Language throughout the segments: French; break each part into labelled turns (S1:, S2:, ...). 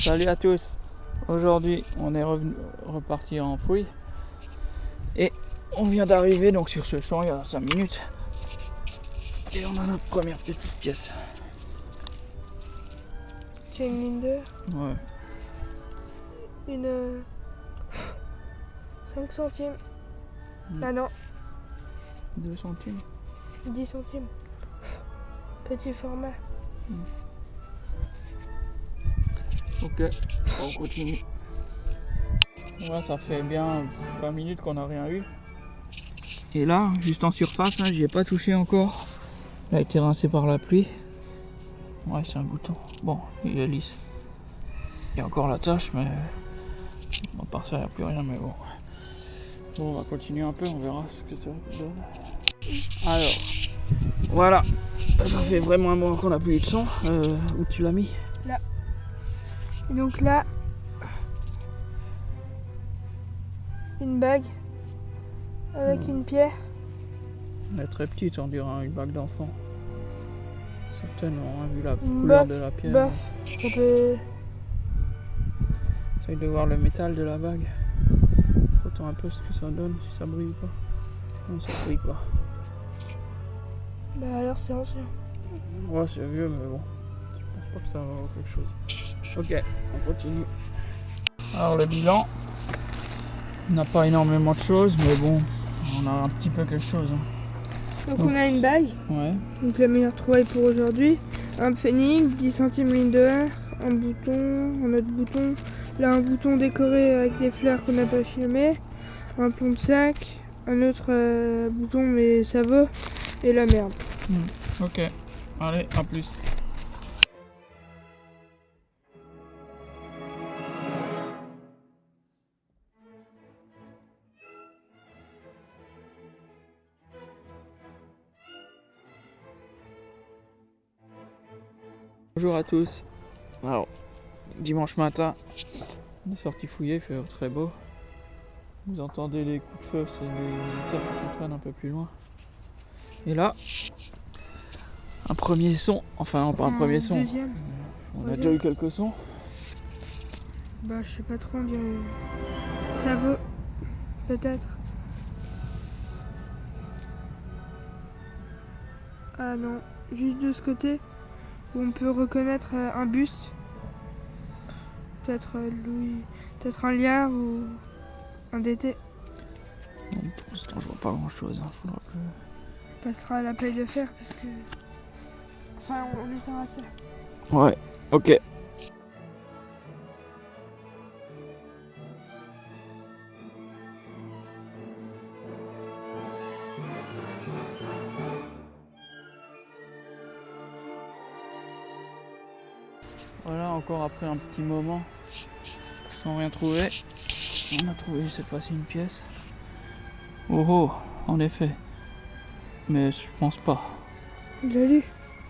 S1: Salut à tous. Aujourd'hui on est reparti en fouille et on vient d'arriver donc sur ce champ il y a 5 minutes et on a notre première petite pièce.
S2: C'est une mine d'or.
S1: Ouais.
S2: Une 5 centimes. Ah non,
S1: 2 centimes.
S2: 10 centimes. Petit format.
S1: Ok, on continue. Ouais, ça fait bien 20 minutes qu'on n'a rien eu. Et là, juste en surface, hein, j'y ai pas touché encore. Il a été rincé par la pluie. Ouais, c'est un bouton. Bon, il est lisse. Il y a encore la tache, mais à part ça, il n'y a plus rien. Mais bon. Bon, on va continuer un peu, on verra ce que ça donne. Alors, voilà. Ça fait vraiment un moment qu'on n'a plus eu de son. Où tu l'as mis?
S2: Là. Et donc là, une bague avec une pierre.
S1: Elle est très petite, on dirait une bague d'enfant. Certainement, hein, vu la
S2: Une
S1: couleur
S2: bof,
S1: de la pierre.
S2: bof. Ça peut...
S1: Essaye de voir le métal de la bague. Faut un peu ce que ça donne, si ça brille ou pas. Non, ça brille pas.
S2: Bah alors c'est ancien.
S1: Ouais, c'est vieux, mais bon. Je pense pas que ça va avoir quelque chose. Ok, on continue. Alors le bilan, on n'a pas énormément de choses, mais bon, on a un petit peu quelque chose. Hein.
S2: Donc on a une bague.
S1: Ouais.
S2: Donc la meilleure trouvaille pour aujourd'hui. Un phénix, 10 centimes mine d'or, un bouton, un autre bouton. Là un bouton décoré avec des fleurs qu'on n'a pas filmé. Un pont de sac, un autre bouton mais ça vaut. Et la merde.
S1: Ok, allez, à plus. Bonjour à tous. Alors, dimanche matin, on est sorti fouiller, il fait très beau. Vous entendez les coups de feu, c'est les militaires qui s'entraînent un peu plus loin. Et là, un premier son, enfin non pas un premier son,
S2: Deuxième.
S1: on a déjà eu quelques sons.
S2: Bah je sais pas trop, on dirait... Ça vaut. Peut-être. Ah non, juste de ce côté où on peut reconnaître un buste. Peut-être Louis, peut-être un liard ou un DT.
S1: Bon, pour l'instant je vois pas grand chose, hein. Faudra que...
S2: On passera à la paille de fer parce que... Enfin on essaiera ça.
S1: Ouais, ok. Voilà, encore après un petit moment, sans rien trouver, on a trouvé cette fois-ci une pièce. Oh oh, en effet. Mais je pense pas.
S2: Il a lu.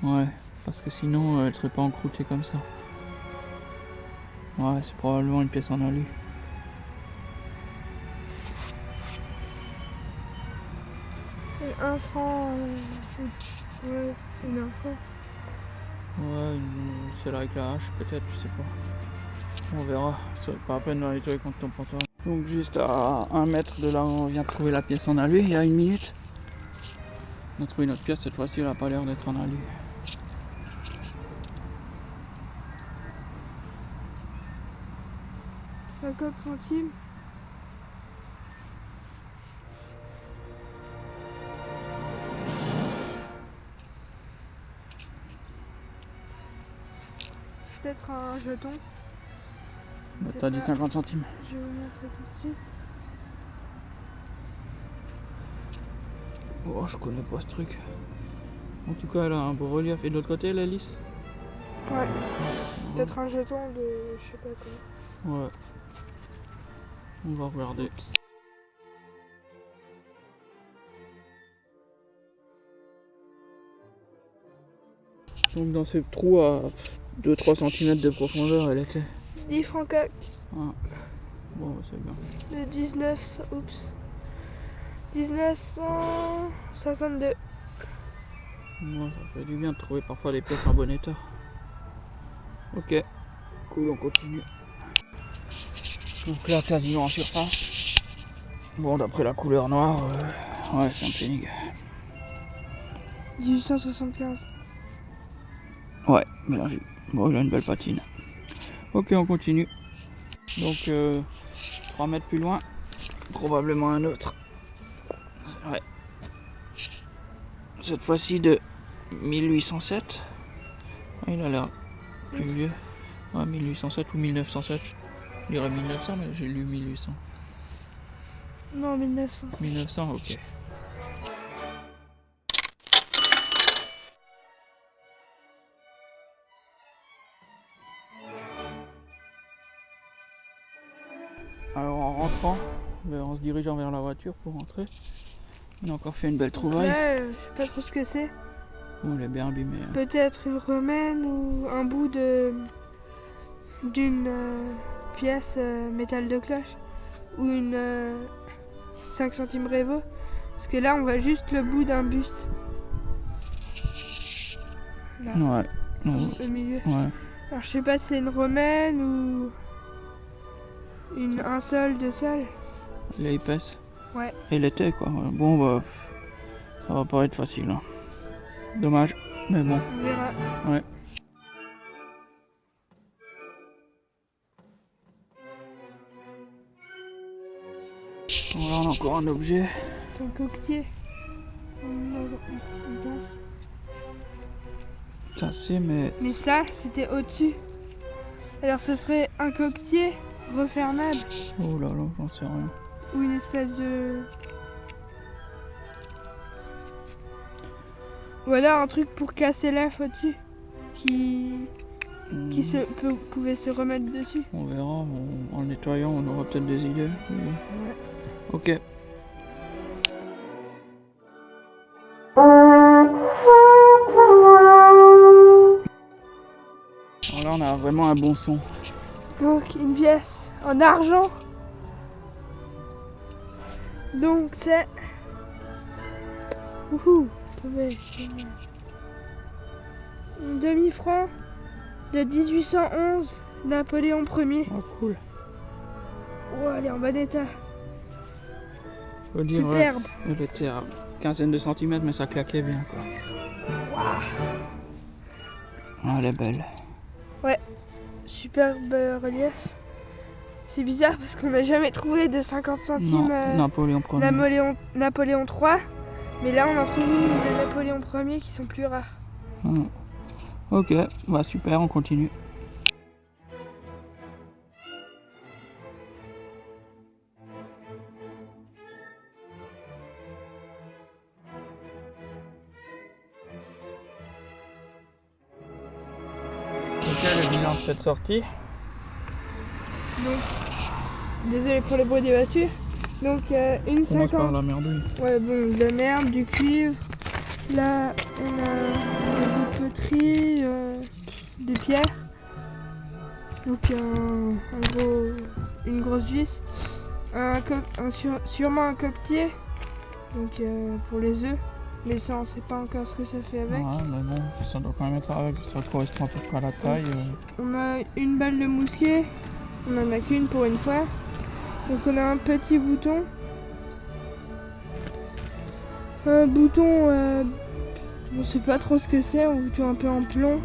S1: Ouais, parce que sinon elle serait pas encroûtée comme ça. Ouais, c'est probablement une pièce en alu.
S2: Et 1 franc. Ouais, une 1 franc.
S1: Ouais, celle avec la hache peut-être, je sais pas. On verra, ça vaut pas la peine de la nettoyer contre ton pantalon. Donc juste à 1 mètre de là où on vient de trouver la pièce en alu, il y a 1 minute. On a trouvé notre pièce, cette fois-ci elle a pas l'air d'être en alu.
S2: « 50 centimes. Peut-être un jeton.
S1: Bah,
S2: C'est
S1: t'as dit
S2: pas-
S1: 50 centimes.
S2: Je vais vous montrer tout de suite.
S1: Oh, je connais pas ce truc. En tout cas, elle a un beau relief. Et de l'autre côté, elle est lisse.
S2: Ouais. Peut-être un jeton de je sais pas quoi.
S1: Ouais. On va regarder. Donc dans ce trou à 2-3 cm de profondeur, elle était.
S2: 10 francs cac.
S1: Ah. Bon, c'est bien.
S2: De 19... Oups. 1952.
S1: Ouais, ça fait du bien de trouver parfois des pièces en bon état. Ok, cool, on continue. Donc là, quasiment en surface. Bon, d'après la couleur noire, ouais, c'est un Pfennig.
S2: 1875.
S1: Ouais, bien vu. Bon, il a une belle patine. Ok, on continue. Donc, 3 mètres plus loin, probablement un autre. Ouais. Cette fois-ci de 1807. Il a l'air plus vieux. Ouais, 1807 ou 1907. Je dirais 1900, mais j'ai lu 1800.
S2: Non, 1900.
S1: 1900, ok. Alors en rentrant, en se dirigeant vers la voiture pour rentrer, on a encore fait une belle trouvaille.
S2: Là, je sais pas trop ce que c'est.
S1: Oh, il est bien abîmé. Hein.
S2: Peut-être une romaine ou un bout d'une pièce métal de cloche ou une 5 centimes Révo. Parce que là, on voit juste le bout d'un buste. Là,
S1: Ouais. Non.
S2: au milieu.
S1: Ouais.
S2: Alors, je sais pas si c'est une romaine ou un sol de sol.
S1: Il est épaisse.
S2: Ouais.
S1: Et il était quoi. Bon bah ça va pas être facile. Hein. Dommage. Mais bon.
S2: On verra.
S1: Ouais. Bon, là on a encore un objet.
S2: Ton coquetier. On pense.
S1: Cassé mais.
S2: Mais ça, c'était au-dessus. Alors, ce serait un coquetier refermable
S1: Oh là là, j'en sais rien.
S2: ou une espèce de. Ou alors un truc pour casser l'œuf au-dessus qui pouvait se remettre dessus.
S1: On verra, en le nettoyant on aura peut-être des idées.
S2: Ouais.
S1: Ok. Alors là on a vraiment un bon son.
S2: Donc une pièce en argent. Donc c'est. Wouhou, un demi-franc de 1811, Napoléon Ier.
S1: Oh cool.
S2: Oh, elle est en bon état.
S1: Faut dire,
S2: Superbe.
S1: Elle était à quinzaine de centimètres mais ça claquait bien quoi.
S2: Waouh.
S1: Ah, elle est belle.
S2: Superbe relief. C'est bizarre parce qu'on n'a jamais trouvé de 50 centimes
S1: Non, Napoléon Ier.
S2: Napoléon III. Mais là, on en trouve une de Napoléon Ier qui sont plus rares.
S1: Ok, bah super, on continue. Ok, le bilan de cette sortie.
S2: Donc, désolé pour le bruit des voitures. Donc, une
S1: On commence par
S2: 50.
S1: la merdouille.
S2: Ouais, bon, de la merde, du cuivre. Là, on a des poteries, des pierres. Donc, une grosse vis. Sûrement un coquetier. Donc, pour les œufs. Mais ça, on sait pas encore ce que ça fait avec.
S1: Ouais, mais bon, ça doit quand même être avec, ça correspond à peu près à la taille.
S2: On a une balle de mousquet. On en a qu'une pour une fois. Donc, on a un petit bouton. Un bouton, on sait pas trop ce que c'est, un bouton un peu en plomb.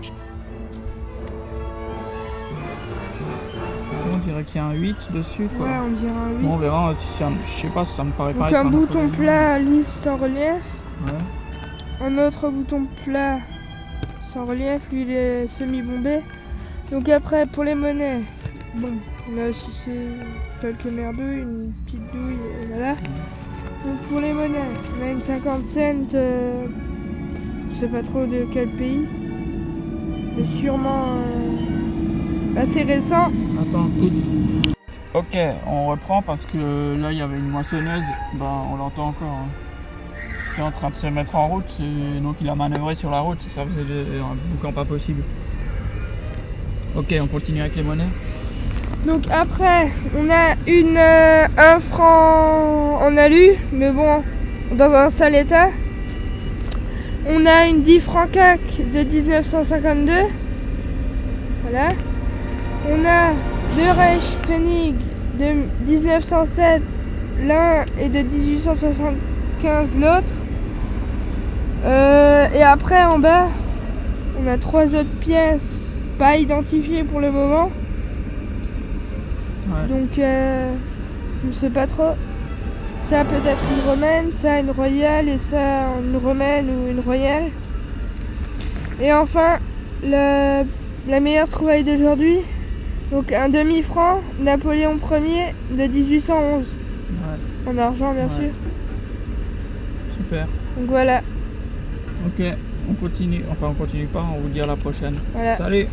S1: On dirait qu'il y a un 8 dessus quoi.
S2: Ouais, on dirait un 8.
S1: Bon, on verra si c'est un. Je sais pas si ça me paraît pas.
S2: Donc un bouton plat lisse sans relief.
S1: Ouais.
S2: Un autre bouton plat sans relief, lui il est semi-bombé. Donc après pour les monnaies, bon, on a aussi quelques merdouilles, une petite douille et voilà. Donc pour les monnaies, on a une 50 cents, je sais pas trop de quel pays, mais sûrement assez récent.
S1: Attends, écoute. Ok, on reprend parce que là il y avait une moissonneuse, ben on l'entend encore. Hein. Qui est en train de se mettre en route, et donc il a manœuvré sur la route, ça faisait un boucan pas possible. Ok, on continue avec les monnaies.
S2: Donc après, on a un franc en alu, mais bon, dans un sale état. On a une 10 francs CAC de 1952. Voilà. On a deux Reichspfennig de 1907 l'un et de 1875 l'autre. Et après en bas, on a trois autres pièces pas identifiées pour le moment.
S1: Ouais.
S2: Donc je ne sais pas trop. Ça peut-être une romaine, ça une royale et ça une romaine ou une royale. Et enfin la meilleure trouvaille d'aujourd'hui, donc un demi-franc Napoléon Ier de 1811.
S1: Ouais.
S2: En argent bien sûr.
S1: Super.
S2: Donc voilà.
S1: Ok, on continue. Enfin, on continue pas, on vous dit à la prochaine.
S2: Voilà.
S1: Salut!